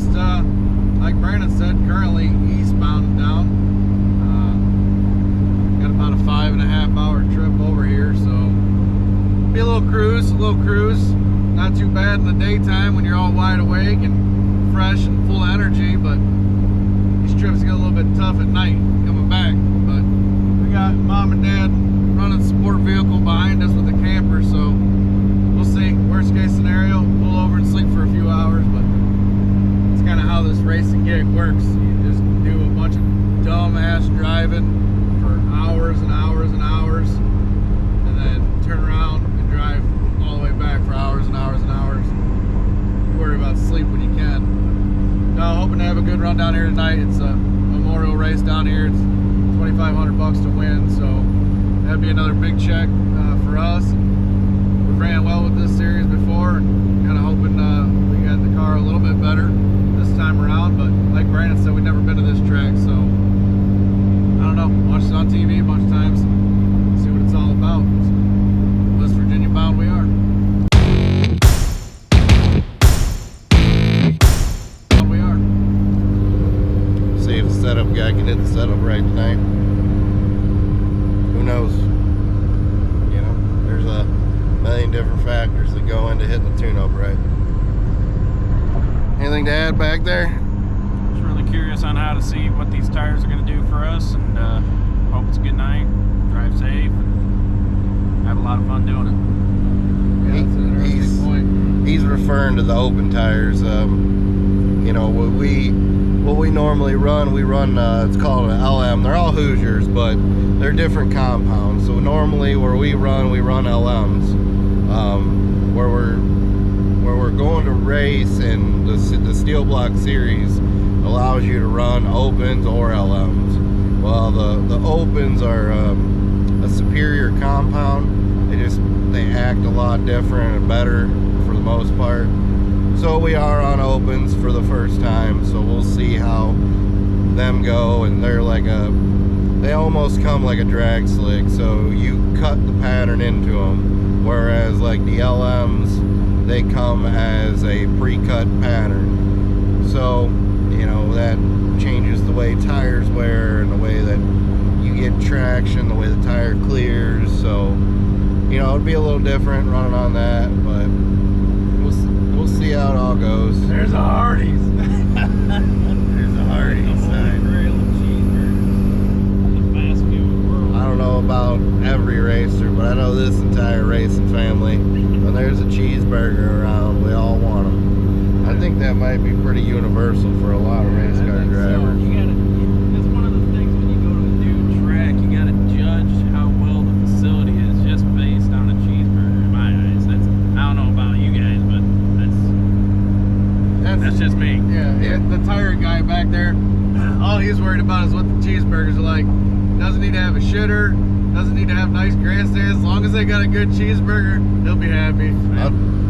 just like Brandon said, currently eastbound down. Got about a 5.5 hour trip over here, so be a little cruise, Not too bad in the daytime when you're all wide awake and fresh and full of energy, but these trips get a little bit tough at night coming back. But we got mom and dad running support vehicle behind us with the camper, so we'll see. Worst case scenario, pull over and sleep for a few hours, but it's kind of how this racing gig works. You just do a bunch of dumb-ass driving for hours and hours and hours, and then turn around and drive all the way back for hours and hours and hours. You worry about sleep when you can. No, hoping to have a good run down here tonight. It's a memorial race down here. It's $2,500 to win, so that'd be another big check for us. We've ran well with this series before, and kind of hoping we got the car a little bit better this time around. But like Brandon said, we've never been to this track, so I don't know. Watched it on TV a bunch of times, see what it's all about. West Virginia bound we are. See if the setup guy can hit the setup right tonight. Who knows? You know, there's a million different factors that go into hitting the tune-up right. Anything to add back there? Just really curious on how to see what these tires are going to do for us, and hope it's a good night, drive safe, and have a lot of fun doing it. Yeah, that's an interesting point. He's referring to the open tires. You know, what we normally run, it's called an LM. They're all Hoosiers, but they're different compounds. So normally where we run LMs. Where we're going to race, and the Steel Block series allows you to run opens or LMs. Well, the opens are a superior compound. They act a lot different and better for the most part. So we are on opens for the first time, so we'll see how them go. And they almost come like a drag slick, so you cut the pattern into them, whereas like the LMs, they come as a pre-cut pattern. So you know, that changes the way tires wear and the way that you get traction, the way the tire clears. So you know, it'd be a little different running on that, but we'll see how it all goes. There's a Hardee's. There's a Hardee's sign. I don't know about every racer, but I know this entire racing family, when there's a cheeseburger around, we all want them. I think that might be pretty universal for a lot of race car drivers. It's one of the things when you go to a new track, you gotta judge how well the facility is just based on a cheeseburger, in my eyes. I don't know about you guys, but that's just me. Yeah, the tire guy back there, all he's worried about is what the cheeseburgers are like. Doesn't need to have a shitter, doesn't need to have nice grandstands. As long as they got a good cheeseburger, he'll be happy.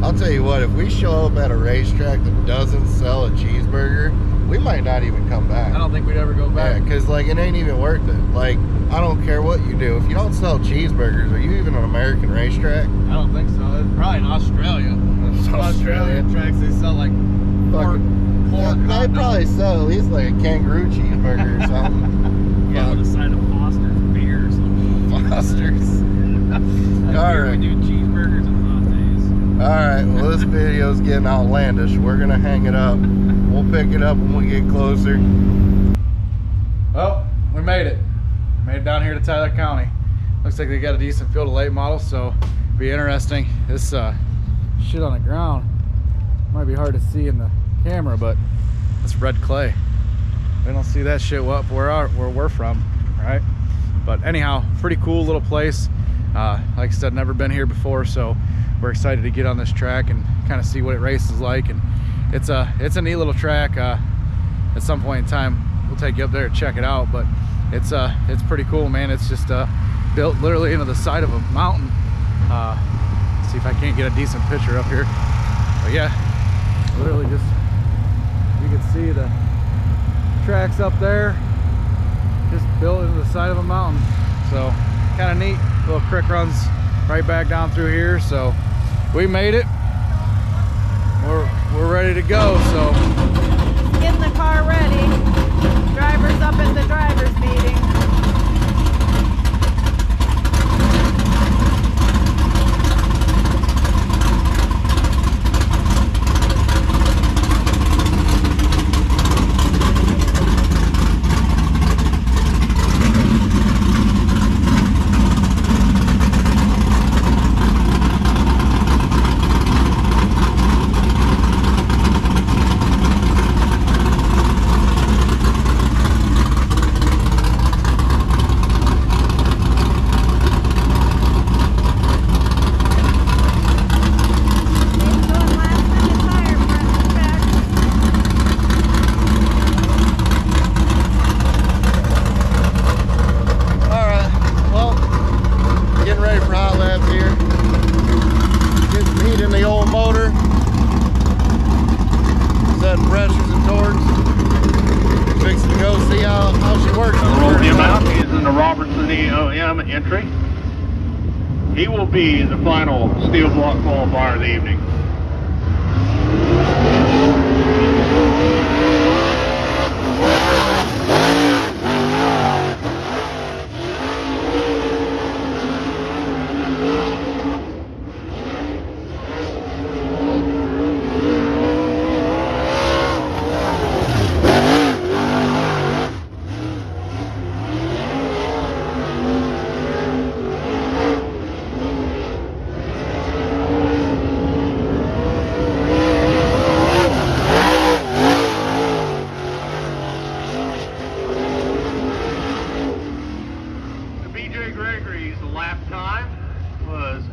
I'll tell you what, if we show up at a racetrack that doesn't sell a cheeseburger, we might not even come back. I don't think we'd ever go back. Yeah, because like it ain't even worth it. Like, I don't care what you do. If you don't sell cheeseburgers, are you even an American racetrack? I don't think so. It's probably in Australia. Australian tracks, they sell like pork. They probably sell at least like a kangaroo cheeseburger or something. Yeah, on the side of Foster's beer or something. Foster's. All right. We do cheeseburgers and lattes. All right. Well, this video's getting outlandish. We're gonna hang it up. We'll pick it up when we get closer. Well, we made it. Made it down here to Tyler County. Looks like they got a decent field of late models, so it'll be interesting. This shit on the ground might be hard to see in the camera, but it's red clay. We don't see that shit up where we're from, right? But anyhow, pretty cool little place. Like I said, never been here before, so we're excited to get on this track and kind of see what it races like. And it's a neat little track. At some point in time, we'll take you up there to check it out. But it's pretty cool, man. It's just built literally into the side of a mountain. See if I can't get a decent picture up here. But yeah, literally just, you can see the tracks up there, just built into the side of a mountain. So kind of neat. Little creek runs right back down through here. So we made it. We're ready to go. So Drivers up at the drivers meeting. Entry. He will be the final steel block qualifier of the evening. Lap time was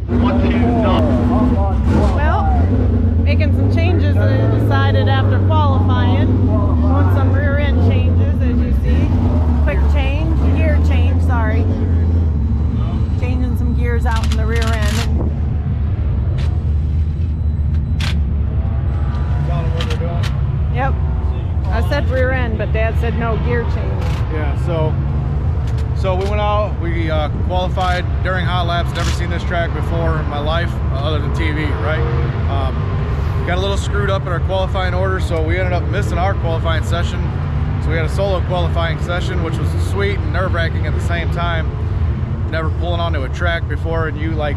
1:29. Well, making some changes that I decided after qualifying. Doing some rear end changes, as you see. Quick change, gear change, sorry. Changing some gears out in the rear end. Tell them what they're doing. Yep. I said rear end, but Dad said no, gear change. Yeah, so we went out, we qualified during hot laps. Never seen this track before in my life, other than TV, right? Got a little screwed up in our qualifying order, so we ended up missing our qualifying session. So we had a solo qualifying session, which was sweet and nerve-wracking at the same time. Never pulling onto a track before, and you like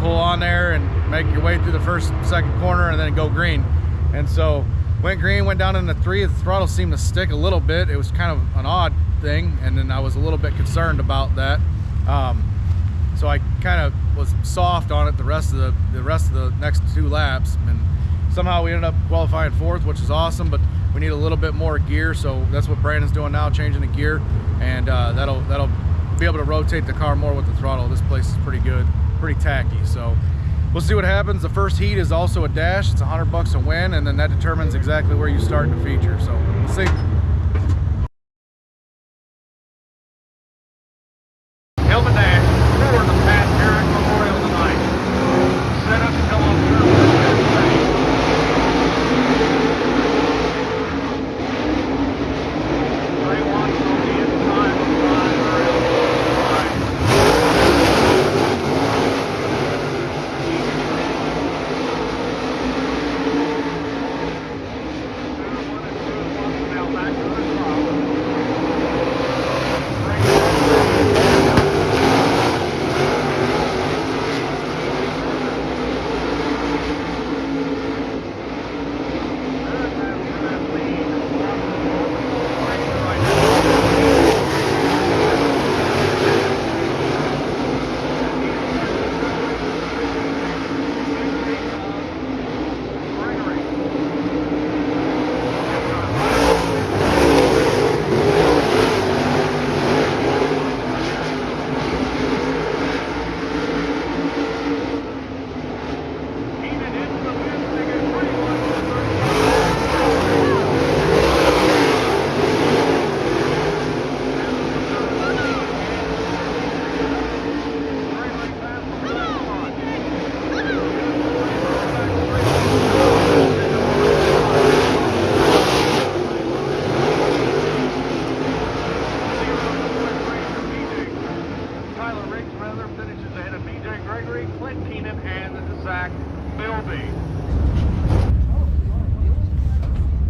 pull on there and make your way through the first, second corner and then go green. And so went green, went down into 3. The throttle seemed to stick a little bit. It was kind of an odd thing, and then I was a little bit concerned about that. So I kind of was soft on it the rest of the next 2 laps, and somehow we ended up qualifying 4th, which is awesome, but we need a little bit more gear, so that's what Brandon's doing now, changing the gear, and that'll be able to rotate the car more with the throttle. This place is pretty good, pretty tacky, so we'll see what happens. The first heat is also a dash. It's $100 a win, and then that determines exactly where you start in the feature, so we'll see.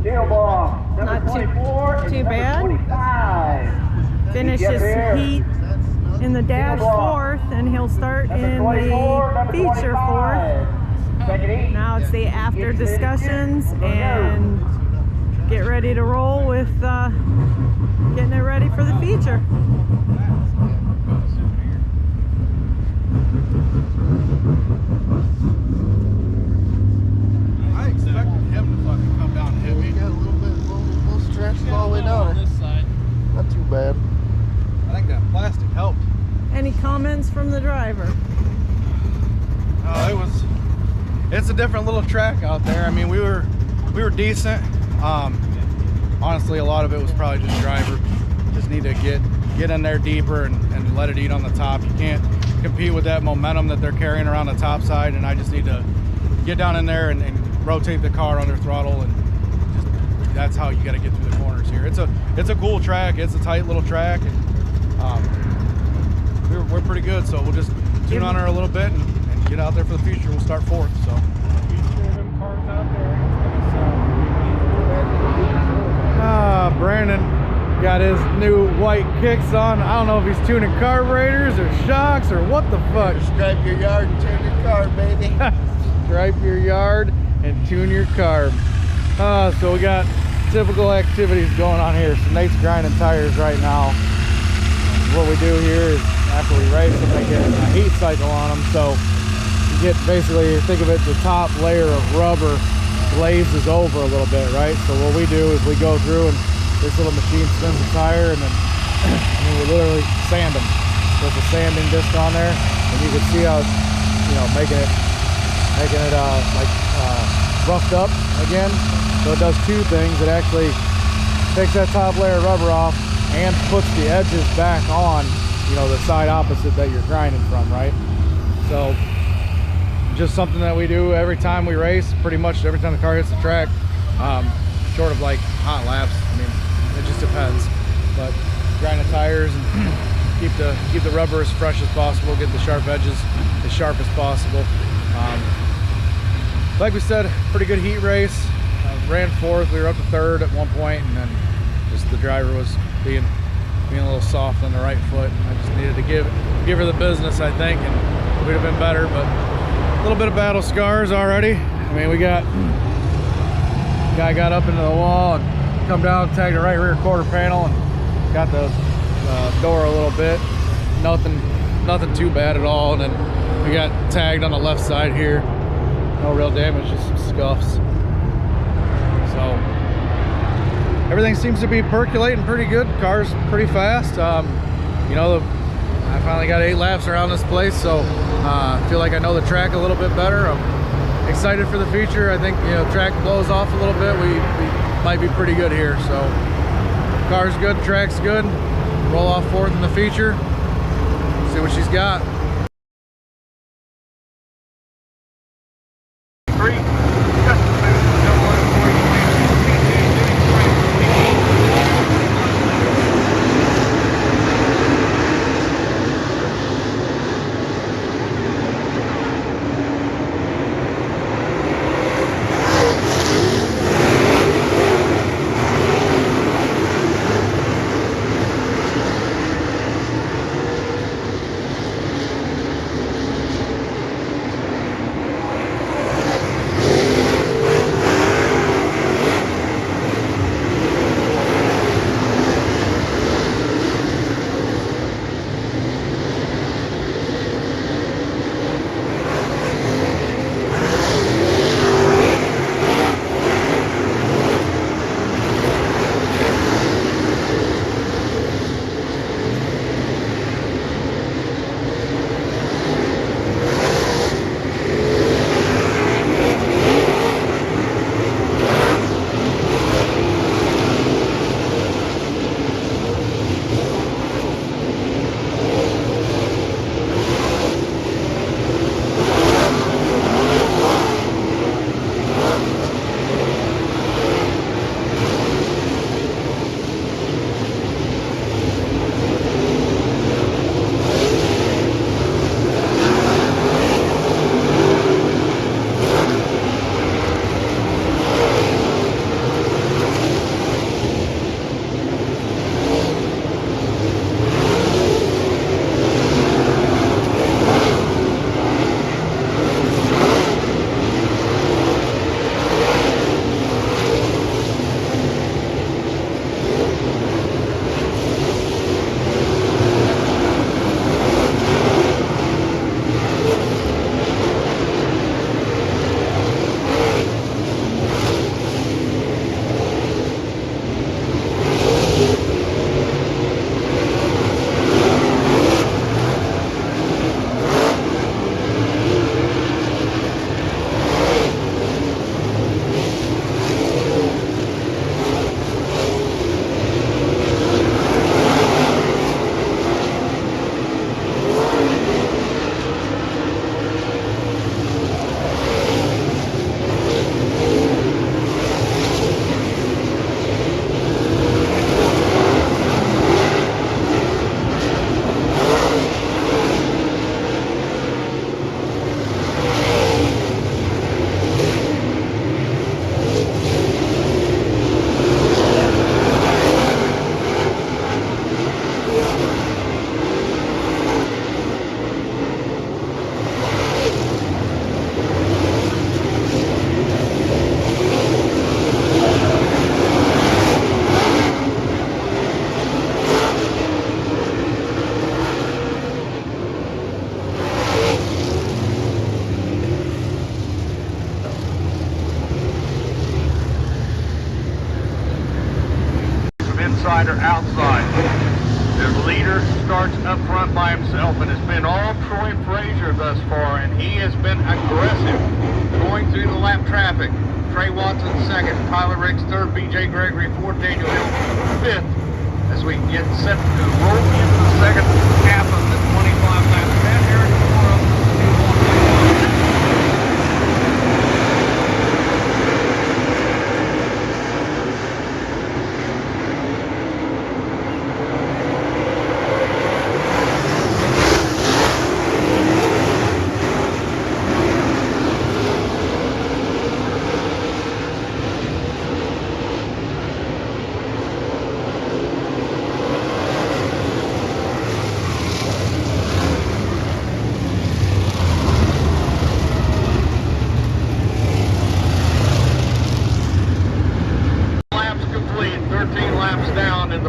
Not too bad. Finishes heat in the dash fourth, and he'll start in the feature fourth. Now it's the after discussions and get ready to roll with getting it ready for the feature. I expected him to fucking come down and hit me. Got a little stretches all the way down. This side. Not too bad. I think that plastic helped. Any comments from the driver? It's a different little track out there. I mean, we were decent. Honestly, a lot of it was probably just driver. Just need to get in there deeper and let it eat on the top. You can't compete with that momentum that they're carrying around the top side, and I just need to get down in there and rotate the car under throttle, and just, that's how you got to get through the corners here. It's a cool track. It's a tight little track, and we're pretty good. So we'll just tune on her a little bit and get out there for the future. We'll start fourth. So. Brandon got his new white kicks on. I don't know if he's tuning carburetors or shocks or what the fuck. Stripe your yard and tune your car, baby. Stripe your yard and tune your carb. So we got typical activities going on here. So Nate's grinding tires right now. What we do here is after we race them, they get a heat cycle on them. So you get basically, think of it, the top layer of rubber glazes over a little bit, right? So what we do is we go through and this little machine spins the tire, and then we literally sand them. So it's a sanding disc on there, and you can see how it's, making it roughed up again. So it does two things. It actually takes that top layer of rubber off and puts the edges back on, the side opposite that you're grinding from, right? So just something that we do every time we race, pretty much every time the car hits the track, short of like hot laps. I mean, it just depends, but grind the tires and keep the rubber as fresh as possible, get the sharp edges as sharp as possible. Like we said, pretty good heat race. Ran fourth. We were up to third at one point, and then just the driver was being a little soft on the right foot. I just needed to give her the business, I think, and we'd have been better, but a little bit of battle scars already. I mean, guy got up into the wall and come down, tagged the right rear quarter panel, and got the door a little bit. Nothing too bad at all. And then we got tagged on the left side here. No real damage, just some scuffs. So everything seems to be percolating pretty good. Car's pretty fast. I finally got 8 laps around this place, so I feel like I know the track a little bit better. I'm excited for the future. I think track blows off a little bit, we might be pretty good here. So car's good, track's good. Roll off fourth in the feature. See what she's got. rider outside. The leader starts up front by himself, and it's been all Troy Frazier thus far, and he has been aggressive going through the lap traffic. Trey Watson second, Tyler Riggs third, BJ Gregory fourth, Daniel Hill fifth, as we get set to roll into the second half of the 25 laps.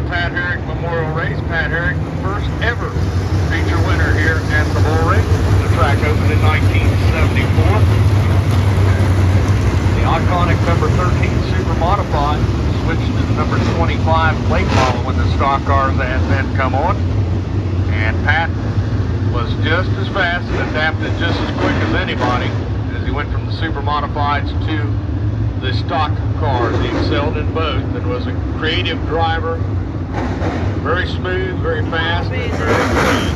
Pat Herrick tomorrow. Pat Herrick, the first ever feature winner here at the Bull Ring. The track opened in 1974. The iconic number 13 Super Modified switched to the number 25 late model when the stock cars had then come on. And Pat was just as fast and adapted just as quick as anybody as he went from the Super Modifieds to the stock cars. He excelled in both and was a creative driver. Very smooth, very fast, and very clean.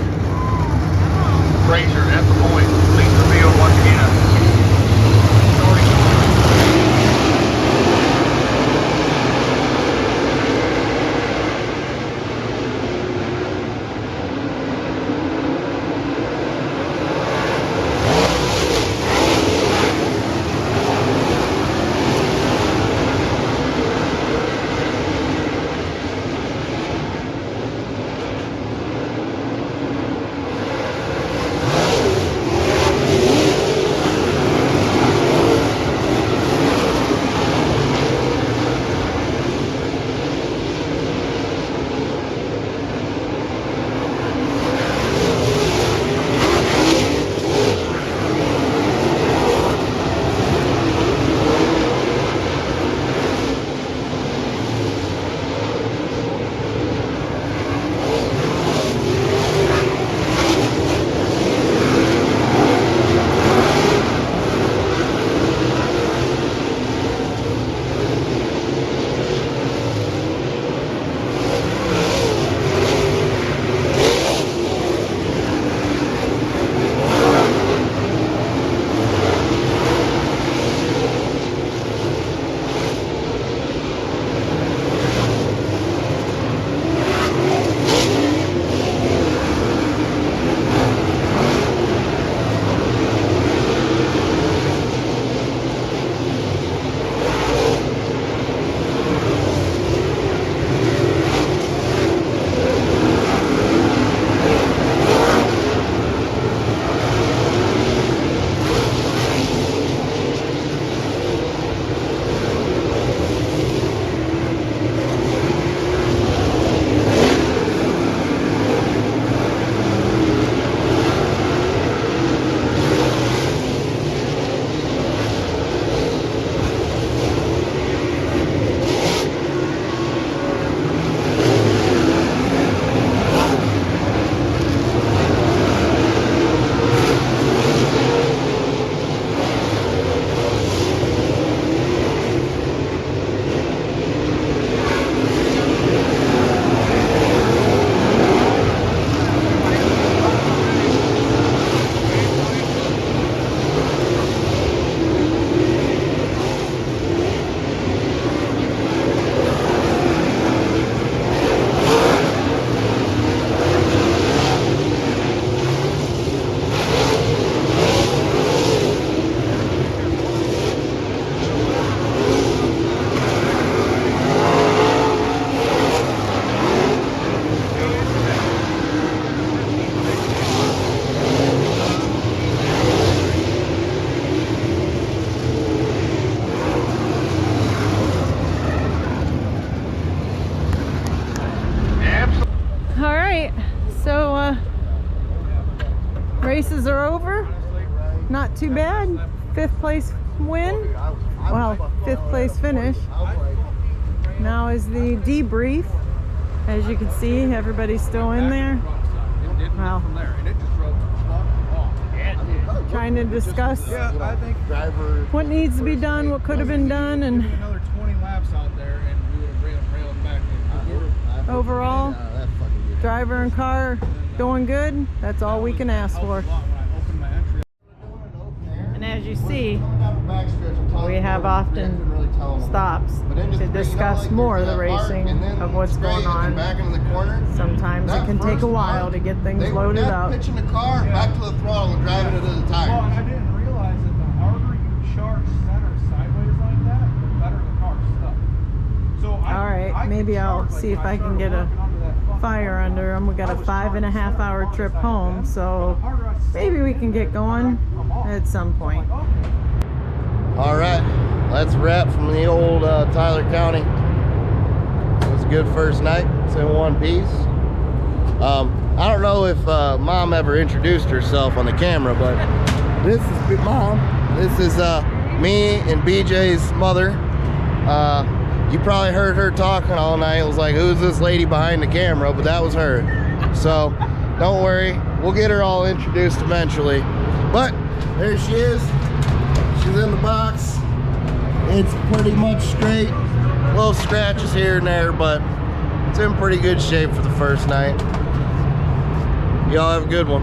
Frazier at the point, leads the field once again. Races are over. Not too bad. 5th place win. Well, 5th place finish. Now is the debrief. As you can see, everybody's still in there. Wow. From there, and it just drove off. Trying to discuss Yeah, I think driver. what needs to be done, what could have been done, and another 20 laps out there, and we would have railed back in. overall, That fucking good. driver and car going good. That's all we can ask for. When I opened my entry. And as you see, we have often stops to discuss more of the racing of what's going on. Sometimes it can take a while to get things loaded up. Pitching the car back to the throttle and driving it to the Well, and tires. I didn't realize that the harder you charge center sideways like that, the better the car's stuck. So All right, maybe I'll see if I can get a fire under them. We got a 5.5 hour trip home, so maybe we can get going at some point. All right, let's wrap from the old Tyler County. It was a good first night. It's in one piece. I don't know if Mom ever introduced herself on the camera, but this is Mom. This is me and BJ's mother. You probably heard her talking all night. It was like, who's this lady behind the camera? But that was her. So don't worry, we'll get her all introduced eventually. But there she is. She's in the box. It's pretty much straight. Little scratches here and there, but it's in pretty good shape for the first night. Y'all have a good one.